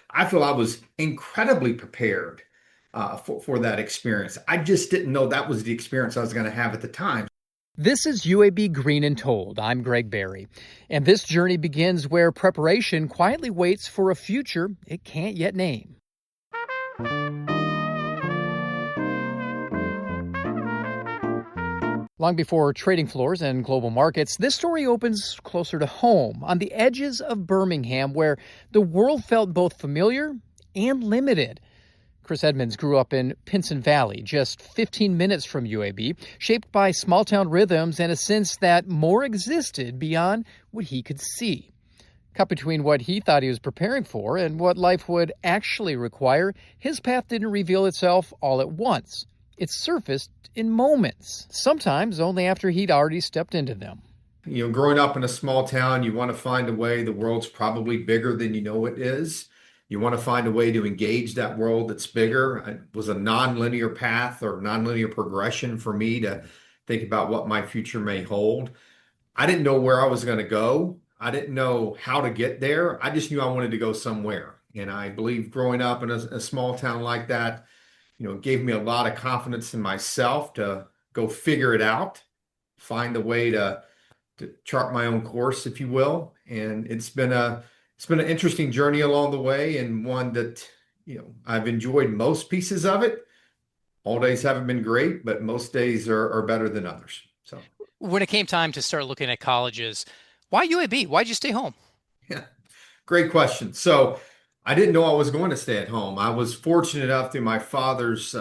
I feel I was incredibly prepared for that experience. I just didn't know that was the experience I was going to have at the time. This is UAB Green and Told. I'm Greg Barry. And this journey begins where preparation quietly waits for a future it can't yet name. Long before trading floors and global markets, this story opens closer to home, on the edges of Birmingham, where the world felt both familiar and limited. Chris Edmonds grew up in Pinson Valley, just 15 minutes from UAB, shaped by small-town rhythms and a sense that more existed beyond what he could see. Caught between what he thought he was preparing for and what life would actually require, his path didn't reveal itself all at once. It surfaced in moments, sometimes only after he'd already stepped into them. Growing up in a small town, you want to find a way. The world's probably bigger than you know it is. You want to find a way to engage that world that's bigger. It was a nonlinear path or nonlinear progression for me to think about what my future may hold. I didn't know where I was going to go. I didn't know how to get there. I just knew I wanted to go somewhere. And I believe growing up in a small town like that, gave me a lot of confidence in myself to go figure it out, find a way to chart my own course, if you will. And it's been an interesting journey along the way, and one that, I've enjoyed most pieces of it. All days haven't been great, but most days are better than others. So, When it came time to start looking at colleges, why UAB? Why'd you stay home? yeah, great question. So, I didn't know I was going to stay at home. I was fortunate enough through my father's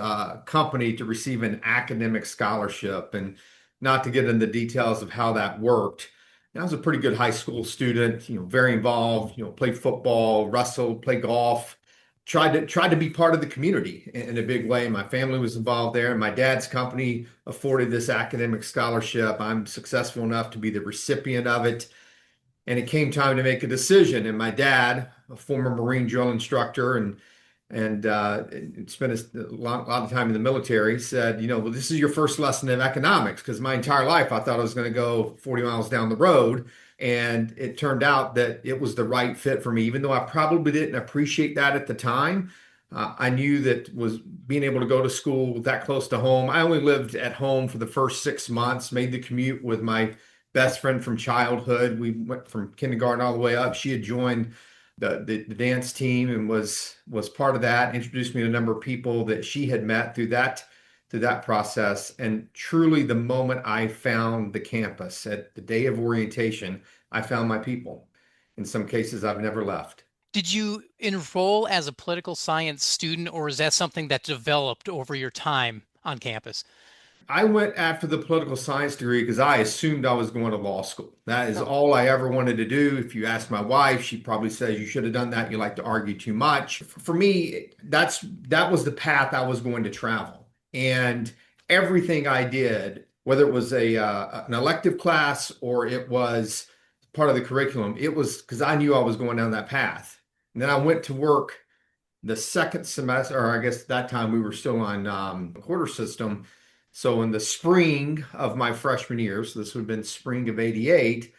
company to receive an academic scholarship, and not to get into the details of how that worked. I was a pretty good high school student, very involved, played football, wrestled, played golf, tried to be part of the community in a big way. My family was involved there, and my dad's company afforded this academic scholarship. I'm successful enough to be the recipient of it. And it came time to make a decision. And my dad, a former Marine drill instructor and spent a lot of time in the military, said, well, this is your first lesson in economics, because my entire life I thought I was going to go 40 miles down the road. And it turned out that it was the right fit for me, even though I probably didn't appreciate that at the time. I knew that was being able to go to school that close to home. I only lived at home for the first 6 months, made the commute with my best friend from childhood. We went from kindergarten all the way up. She had joined the dance team and was part of that, introduced me to a number of people that she had met through that process. And truly, the moment I found the campus at the day of orientation, I found my people. In some cases, I've never left. Did you enroll as a political science student, or is that something that developed over your time on campus? I went after the political science degree because I assumed I was going to law school. That is all I ever wanted to do. If you ask my wife, she probably says you should have done that. You like to argue too much. For me, that was the path I was going to travel. And everything I did, whether it was an elective class or it was part of the curriculum, it was because I knew I was going down that path. And then I went to work the second semester, or I guess that time we were still on quarter system. So in the spring of my freshman year, so this would have been spring of '88,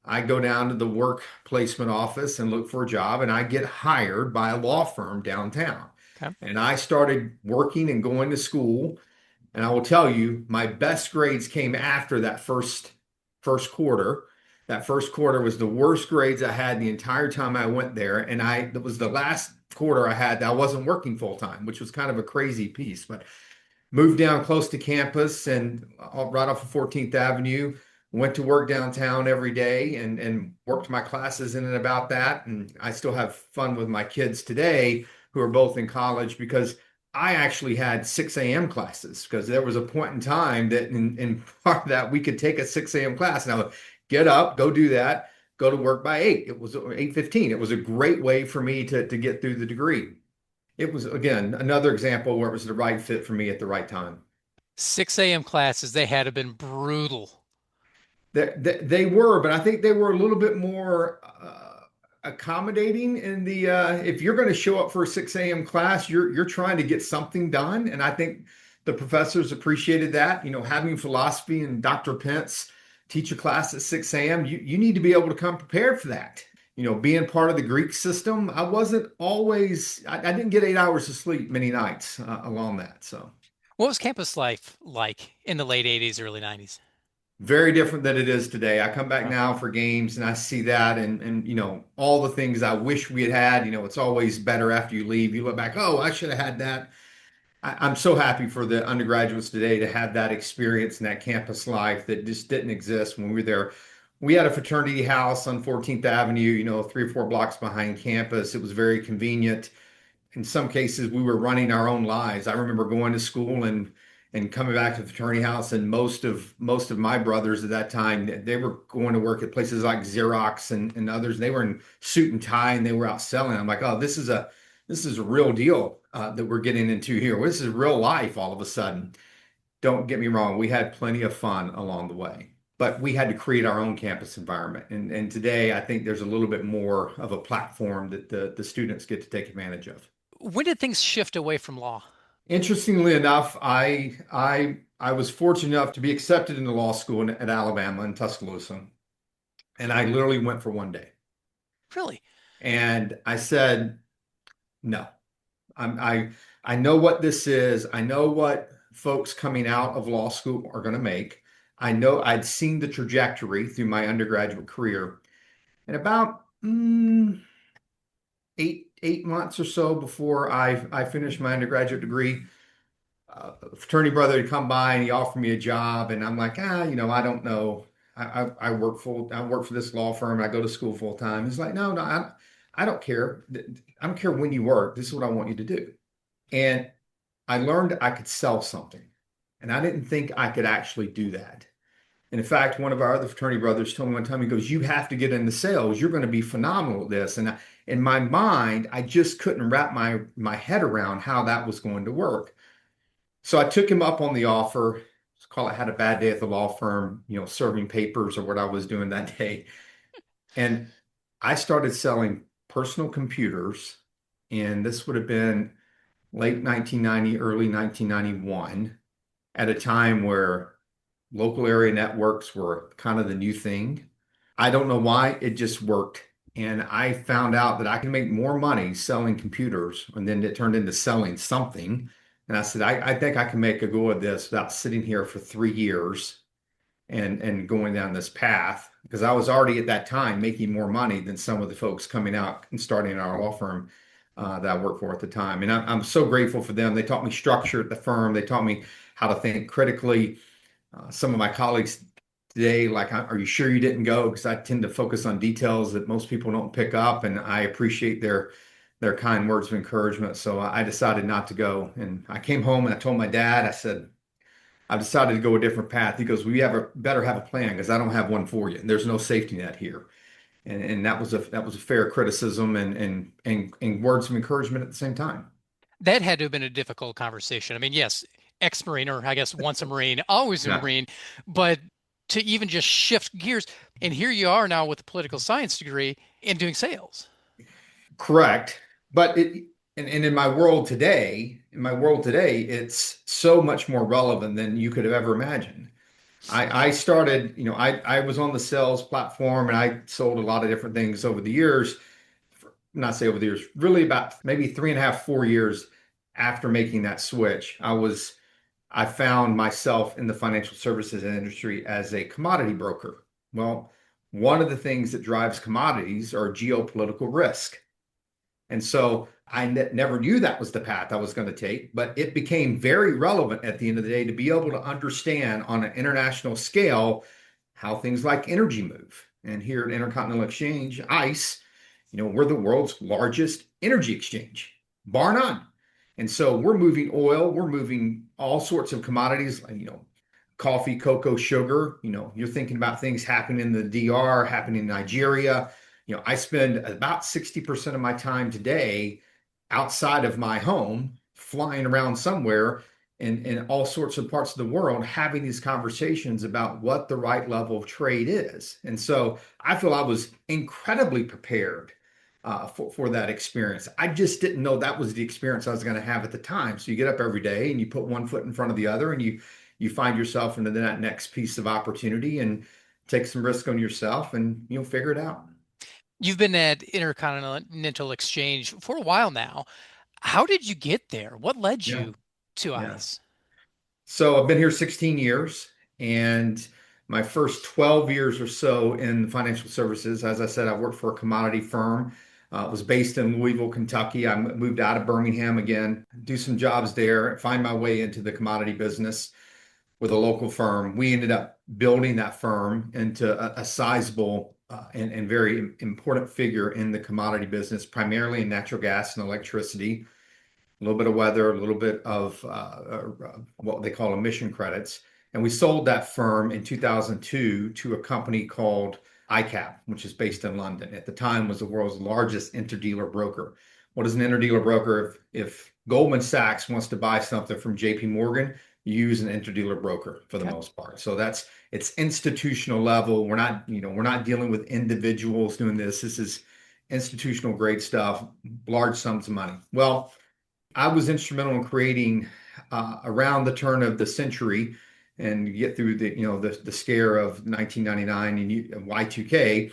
I go down to the work placement office and look for a job, and I get hired by a law firm downtown. Okay. And I started working and going to school. And I will tell you, my best grades came after that first quarter. That first quarter was the worst grades I had the entire time I went there. And that was the last quarter I had that I wasn't working full time, which was kind of a crazy piece. But moved down close to campus and right off of 14th Avenue, went to work downtown every day and worked my classes in and about that. And I still have fun with my kids today who are both in college, because I actually had 6 a.m. classes, because there was a point in time that in part of that we could take a 6 a.m. class. Now, get up, go do that, go to work by 8. It was 8:15. It was a great way for me to get through the degree. It was, again, another example where it was the right fit for me at the right time. 6 a.m. classes, they had to have been brutal. They were, but I think they were a little bit more accommodating in the if you're going to show up for a 6 a.m. class, you're trying to get something done. And I think the professors appreciated that. Having philosophy and Dr. Pence teach a class at 6 a.m., you need to be able to come prepared for that. being part of the Greek system, I wasn't always, I didn't get 8 hours of sleep many nights along that. So What was campus life like in the late 80s, early 90s? very different than it is today. I come back Huh. now for games and I see that and all the things I wish we had had. It's always better after you leave. You look back, oh, I should have had that. I'm so happy for the undergraduates today to have that experience and that campus life that just didn't exist when we were there. We had a fraternity house on 14th Avenue, 3 or 4 blocks behind campus. It was very convenient. In some cases, we were running our own lives. I remember going to school and coming back to the fraternity house, and most of my brothers at that time, they were going to work at places like Xerox and others. They were in suit and tie and they were out selling. I'm like, oh, this is a real deal that we're getting into here. This is real life all of a sudden. Don't get me wrong, we had plenty of fun along the way, but we had to create our own campus environment. And today, I think there's a little bit more of a platform that the students get to take advantage of. When did things shift away from law? Interestingly enough, I was fortunate enough to be accepted into law school at Alabama in Tuscaloosa, and I literally went for one day. Really? And I said, no. I know what this is. I know what folks coming out of law school are going to make. I know I'd seen the trajectory through my undergraduate career. And about 8 months or so before I finished my undergraduate degree, a fraternity brother had come by and he offered me a job, and I'm like, I don't know. I work for this law firm. I go to school full time. He's like, no, I don't care. I don't care when you work. This is what I want you to do. And I learned I could sell something, and I didn't think I could actually do that. And in fact, one of our other fraternity brothers told me one time, he goes, you have to get into sales. You're going to be phenomenal at this. And in my mind, I just couldn't wrap my head around how that was going to work. So I took him up on the offer. Let's call it, had a bad day at the law firm, serving papers or what I was doing that day. And I started selling personal computers. And this would have been late 1990, early 1991, at a time where local area networks were kind of the new thing. I don't know why, it just worked. And I found out that I can make more money selling computers. And then it turned into selling something. And I said, I think I can make a go of this without sitting here for 3 years and going down this path. Because I was already at that time making more money than some of the folks coming out and starting in our law firm that I worked for at the time. And I'm so grateful for them. They taught me structure at the firm. They taught me how to think critically. Some of my colleagues today, like, are you sure you didn't go? Because I tend to focus on details that most people don't pick up, and I appreciate their kind words of encouragement. So I decided not to go, and I came home and I told my dad. I said, I've decided to go a different path. He goes, well, better have a plan because I don't have one for you. And there's no safety net here. And that was a fair criticism and words of encouragement at the same time. That had to have been a difficult conversation. I mean, yes, ex-Marine, or I guess once a Marine, always a Yeah. Marine, but to even just shift gears, and here you are now with a political science degree and doing sales. Correct. But and in my world today, it's so much more relevant than you could have ever imagined. I started, I was on the sales platform and I sold a lot of different things over the years. Not say over the years, really about maybe 3.5, 4 years after making that switch, I found myself in the financial services industry as a commodity broker. Well, one of the things that drives commodities are geopolitical risk. And so I never knew that was the path I was going to take, but it became very relevant at the end of the day to be able to understand on an international scale how things like energy move. And here at Intercontinental Exchange, ICE, we're the world's largest energy exchange, bar none. And so we're moving oil, we're moving all sorts of commodities, like, coffee, cocoa, sugar. You're thinking about things happening in the DR, happening in Nigeria. I spend about 60% of my time today outside of my home, flying around somewhere in all sorts of parts of the world, having these conversations about what the right level of trade is. And so I feel I was incredibly prepared for that experience. I just didn't know that was the experience I was going to have at the time. So you get up every day and you put one foot in front of the other, and you find yourself into that next piece of opportunity and take some risk on yourself, and you'll figure it out. You've been at Intercontinental Exchange for a while now. How did you get there? What led Yeah. you to Yeah. ICE? So I've been here 16 years, and my first 12 years or so in financial services, as I said, I worked for a commodity firm. Was based in Louisville, Kentucky. I moved out of Birmingham again, do some jobs there, find my way into the commodity business with a local firm. We ended up building that firm into a sizable and very important figure in the commodity business, primarily in natural gas and electricity, a little bit of weather, a little bit of what they call emission credits. And we sold that firm in 2002 to a company called ICAP, which is based in London. At the time was the world's largest interdealer broker. What is an interdealer broker? If Goldman Sachs wants to buy something from JP Morgan, you use an interdealer broker for the Okay. most part. So it's institutional level. We're not dealing with individuals doing this. This is institutional grade stuff, large sums of money. Well, I was instrumental in creating around the turn of the century and get through the scare of 1999 and Y2K,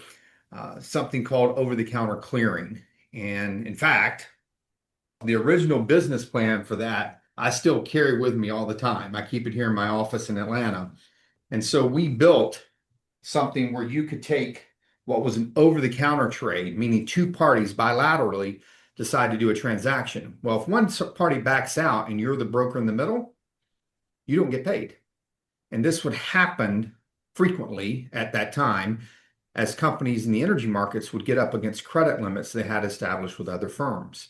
something called over-the-counter clearing. And in fact, the original business plan for that I still carry with me all the time. I keep it here in my office in Atlanta. And so we built something where you could take what was an over-the-counter trade, meaning two parties bilaterally decide to do a transaction. Well, if one party backs out and you're the broker in the middle, you don't get paid. And this would happen frequently at that time as companies in the energy markets would get up against credit limits they had established with other firms.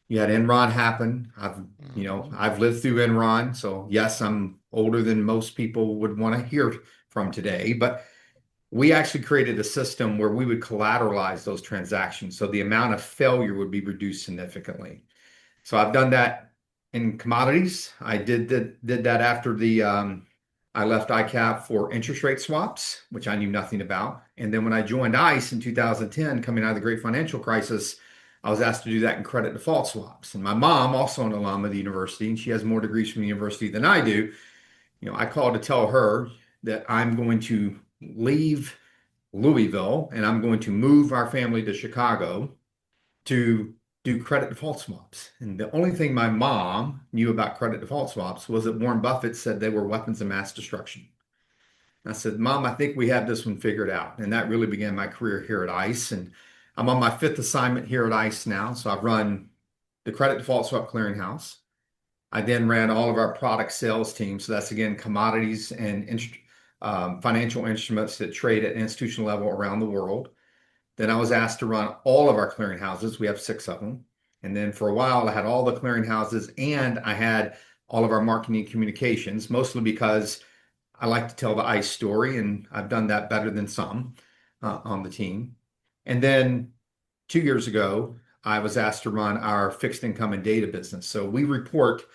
You had Enron happen. Mhm. I've lived through Enron, so yes, I'm older than most people would want to hear from today, but we actually created a system where we would collateralize those transactions. So the amount of failure would be reduced significantly. So I've done that in commodities. I did that after I left ICAP for interest rate swaps, which I knew nothing about. And then when I joined ICE in 2010, coming out of the great financial crisis, I was asked to do that in credit default swaps. And my mom, also an alum of the university, and she has more degrees from the university than I do, I called to tell her that I'm going to leave Louisville and I'm going to move our family to Chicago to do credit default swaps. And the only thing my mom knew about credit default swaps was that Warren Buffett said they were weapons of mass destruction. And I said, Mom, I think we have this one figured out. And that really began my career here at ICE. And I'm on my fifth assignment here at ICE now. So I've run the credit default swap clearinghouse. I then ran all of our product sales teams. So that's again commodities and financial instruments that trade at an institutional level around the world. Then I was asked to run all of our clearinghouses. We have six of them. And then for a while, I had all the clearinghouses and I had all of our marketing and communications, mostly because I like to tell the ICE story, and I've done that better than some on the team. And then 2 years ago, I was asked to run our fixed income and data business. So we report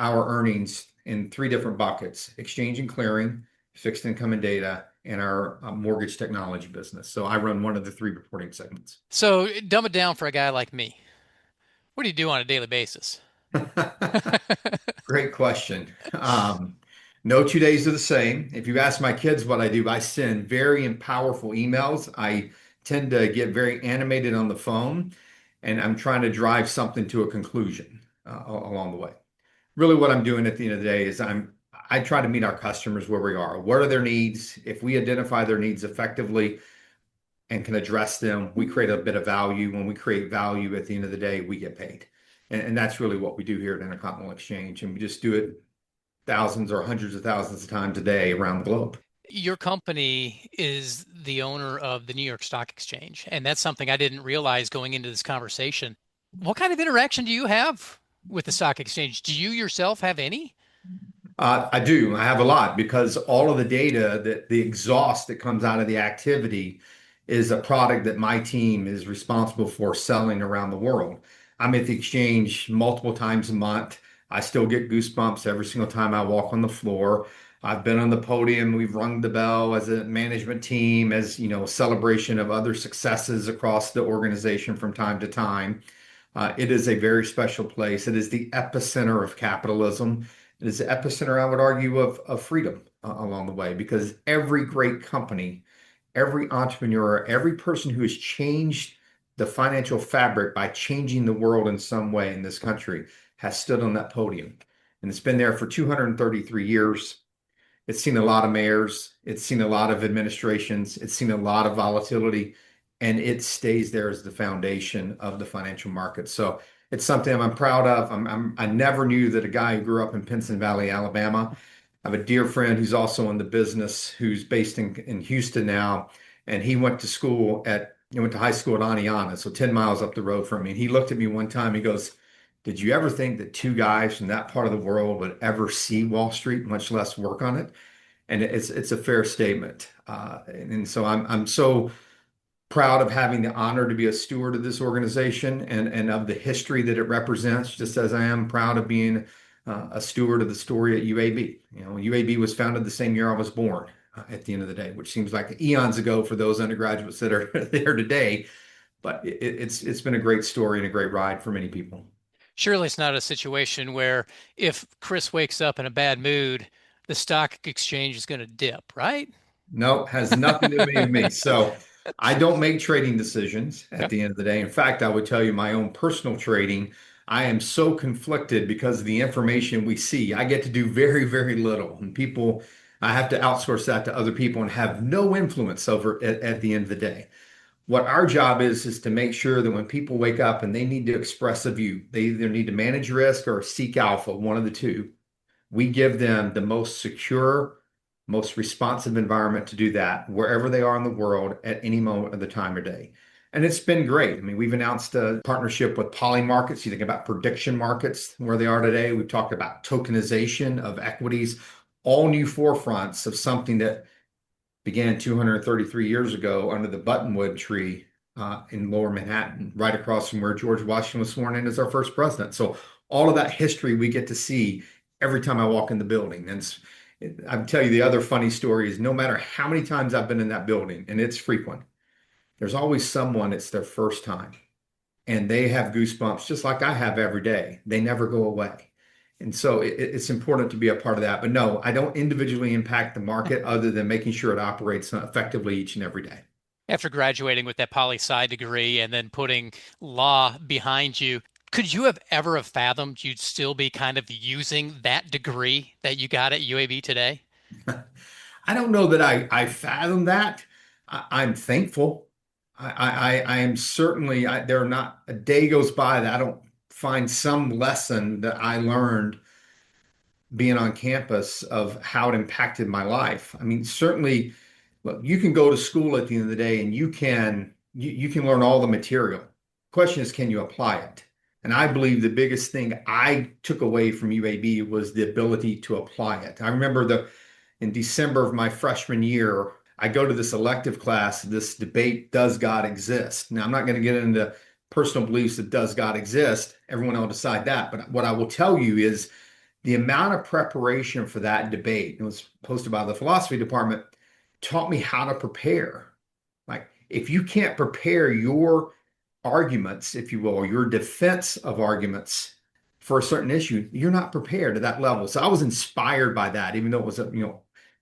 our earnings in three different buckets: exchange and clearing, fixed income and data, and our mortgage technology business. So I run one of the three reporting segments. So dumb it down for a guy like me. What do you do on a daily basis? Great question. No 2 days are the same. If you ask my kids what I do, I send very powerful emails. I tend to get very animated on the phone, and I'm trying to drive something to a conclusion along the way. Really, what I'm doing at the end of the day is I try to meet our customers where we are. What are their needs? If we identify their needs effectively and can address them, we create a bit of value. When we create value at the end of the day, we get paid. And that's really what we do here at Intercontinental Exchange. And we just do it thousands or hundreds of thousands of times a day around the globe. Your company is the owner of the New York Stock Exchange, and that's something I didn't realize going into this conversation. What kind of interaction do you have with the stock exchange? Do you yourself have any? I do. I have a lot because all of the data that the exhaust that comes out of the activity is a product that my team is responsible for selling around the world. I'm at the exchange multiple times a month. I still get goosebumps every single time I walk on the floor. I've been on the podium. We've rung the bell as a management team, as celebration of other successes across the organization from time to time. It is a very special place. It is the epicenter of capitalism. It is the epicenter, I would argue, of freedom along the way because every great company every entrepreneur, every person who has changed the financial fabric by changing the world in some way in this country has stood on that podium. And it's been there for 233 years. It's seen a lot of mayors, it's seen a lot of administrations, it's seen a lot of volatility, and it stays there as the foundation of the financial market. So it's something I'm proud of. I never knew that a guy who grew up in Pinson Valley, Alabama. I have a dear friend who's also in the business who's based in Houston now, and he went to high school at Aniana, so 10 miles up the road from me. And he looked at me one time, he goes, "Did you ever think that two guys from that part of the world would ever see Wall Street, much less work on it?" And it's a fair statement. And so I'm so proud of having the honor to be a steward of this organization and of the history that it represents, just as I am proud of being a steward of the story at UAB. You know, UAB was founded the same year I was born, at the end of the day, which seems like eons ago for those undergraduates that are there today. But it's been a great story and a great ride for many people. Surely it's not a situation where if Chris wakes up in a bad mood, the stock exchange is going to dip, right? No, has nothing to do with me. So I don't make trading decisions at Yep. the end of the day. In fact, I would tell you my own personal trading, I am so conflicted because of the information we see. I get to do very, very little. And people, I have to outsource that to other people and have no influence over at the end of the day. What our job is to make sure that when people wake up and they need to express a view, they either need to manage risk or seek alpha, one of the two. We give them the most secure, most responsive environment to do that wherever they are in the world at any moment of the time or day. And it's been great. I mean, we've announced a partnership with Poly Markets. You think about prediction markets, where they are today. We've talked about tokenization of equities, all new forefronts of something that began 233 years ago under the buttonwood tree in Lower Manhattan, right across from where George Washington was sworn in as our first president. So all of that history we get to see every time I walk in the building. And I'll tell you the other funny story is no matter how many times I've been in that building, and it's frequent, there's always someone, it's their first time. And they have goosebumps just like I have every day. They never go away. And so it's important to be a part of that. But no, I don't individually impact the market other than making sure it operates effectively each and every day. After graduating with that poli sci degree and then putting law behind you, could you have ever have fathomed you'd still be kind of using that degree that you got at UAB today? I don't know that I fathom that. I'm thankful. I am certainly, there are not a day goes by that I don't find some lesson that I learned being on campus of how it impacted my life. I mean, certainly, look, you can go to school at the end of the day and you can learn all the material. Question is, can you apply it? And I believe the biggest thing I took away from UAB was the ability to apply it. I remember in December of my freshman year, I go to this elective class, this debate, does God exist? Now, I'm not going to get into personal beliefs that does God exist. Everyone will decide that. But what I will tell you is the amount of preparation for that debate, it was hosted by the philosophy department, taught me how to prepare. Like, if you can't prepare your arguments, if you will, or your defense of arguments for a certain issue, you're not prepared to that level. So I was inspired by that, even though it was,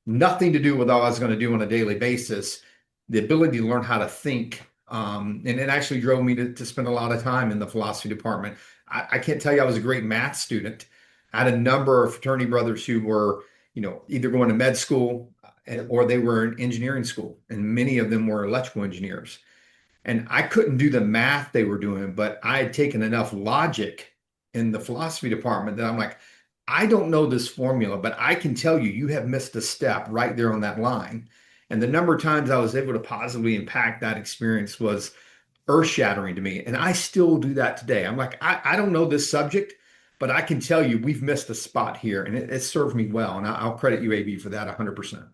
nothing to do with all I was going to do on a daily basis. The ability to learn how to think, and it actually drove me to spend a lot of time in the philosophy department. I can't tell you I was a great math student. I had a number of fraternity brothers who were, either going to med school or they were in engineering school, and many of them were electrical engineers. And I couldn't do the math they were doing, but I had taken enough logic in the philosophy department that I'm like, I don't know this formula, but I can tell you, you have missed a step right there on that line. And the number of times I was able to positively impact that experience was earth shattering to me. And I still do that today. I'm like, I don't know this subject, but I can tell you we've missed a spot here and it served me well. And I'll credit UAB for that 100%.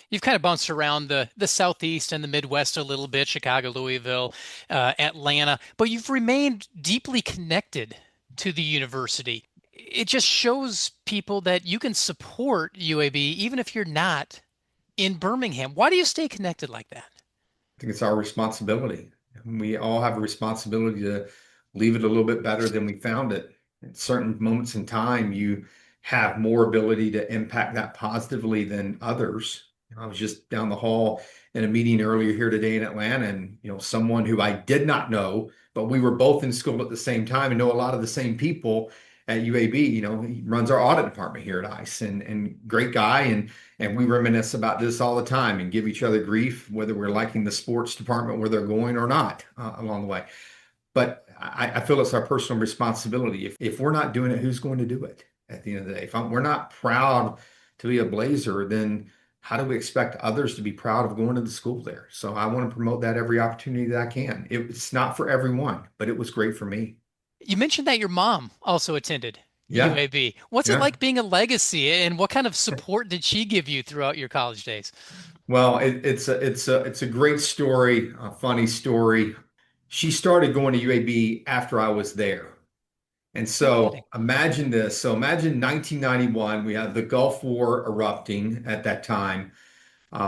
You've kind of bounced around the Southeast and the Midwest a little bit, Chicago, Louisville, Atlanta, but you've remained deeply connected to the university. It just shows people that you can support UAB even if you're not in Birmingham. Why do you stay connected like that? I think it's our responsibility. We all have a responsibility to leave it a little bit better than we found it. At certain moments in time, you have more ability to impact that positively than others. I was just down the hall in a meeting earlier here today in Atlanta, and someone who I did not know, but we were both in school at the same time and know a lot of the same people at UAB. He runs our audit department here at ICE, and great guy, and we reminisce about this all the time and give each other grief, whether we're liking the sports department where they're going or not along the way. But I feel it's our personal responsibility. If we're not doing it, who's going to do it at the end of the day? If we're not proud to be a Blazer, then how do we expect others to be proud of going to the school there? So I want to promote that every opportunity that I can. It's not for everyone, but it was great for me. You mentioned that your mom also attended Yeah, UAB. What's it yeah. like being a legacy, and what kind of support did she give you throughout your college days? Well, it's a great story, a funny story. She started going to UAB after I was there. And No kidding. so imagine this. So imagine 1991, we had the Gulf War erupting at that time.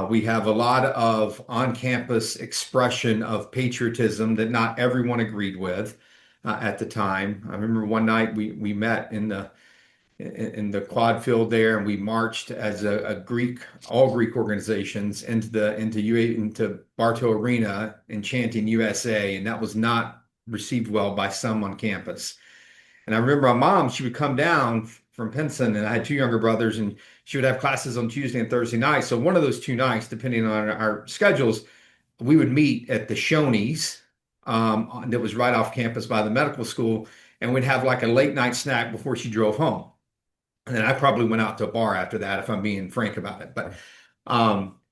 We have a lot of on-campus expression of patriotism that not everyone agreed with at the time. I remember one night we met in the quad field there, and we marched as a Greek, all Greek organizations into Bartow Arena and chanting USA, and that was not received well by some on campus. And I remember my mom, she would come down from Pinson, and I had two younger brothers, and she would have classes on Tuesday and Thursday nights. So one of those two nights, depending on our schedules, we would meet at the Shoney's that was right off campus by the medical school, and we'd have like a late night snack before she drove home. And then I probably went out to a bar after that, if I'm being frank about it. But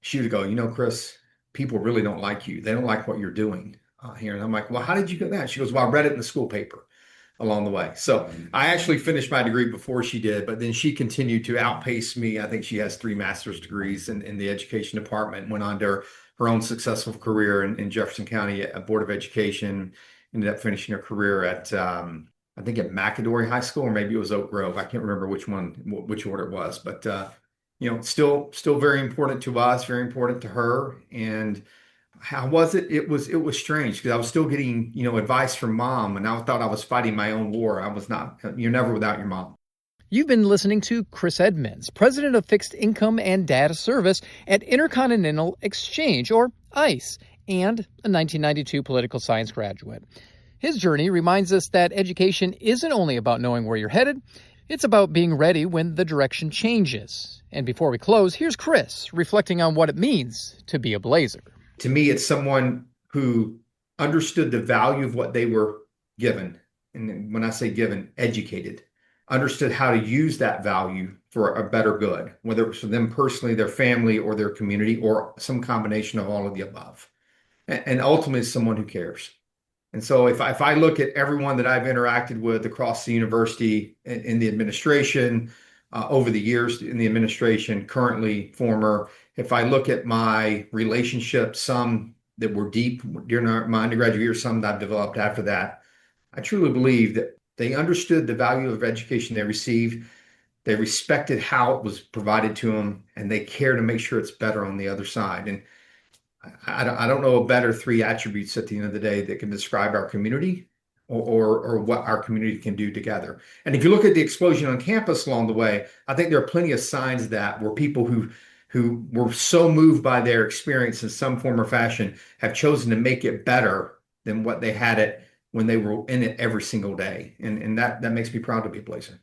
she would go, Chris, people really don't like you. They don't like what you're doing here. And I'm like, well, how did you get that? She goes, well, I read it in the school paper along the way. So I actually finished my degree before she did, but then she continued to outpace me. I think she has three master's degrees in the education department, went on to her own successful career in Jefferson County Board of Education, ended up finishing her career at, I think at McAdory High School, or maybe it was Oak Grove. I can't remember which order it was, but still very important to us, very important to her. And how was it? It was strange because I was still getting, advice from mom, and I thought I was fighting my own war. I was not. You're never without your mom. You've been listening to Chris Edmonds, president of Fixed Income and Data Service at Intercontinental Exchange, or ICE, and a 1992 political science graduate. His journey reminds us that education isn't only about knowing where you're headed, it's about being ready when the direction changes. And before we close, here's Chris reflecting on what it means to be a Blazer. To me, it's someone who understood the value of what they were given. And when I say given, educated, understood how to use that value for a better good, whether it was for them personally, their family, or their community, or some combination of all of the above. And ultimately, someone who cares. And so if I look at everyone that I've interacted with across the university in the administration, over the years in the administration, currently former, if I look at my relationships, some that were deep during my undergraduate years, some that I've developed after that, I truly believe that they understood the value of education they received. They respected how it was provided to them, and they care to make sure it's better on the other side. And I don't know a better three attributes at the end of the day that can describe our community or what our community can do together. And if you look at the explosion on campus along the way, I think there are plenty of signs that where people who were so moved by their experience in some form or fashion have chosen to make it better than what they had it when they were in it every single day. And that makes me proud to be a Blazer.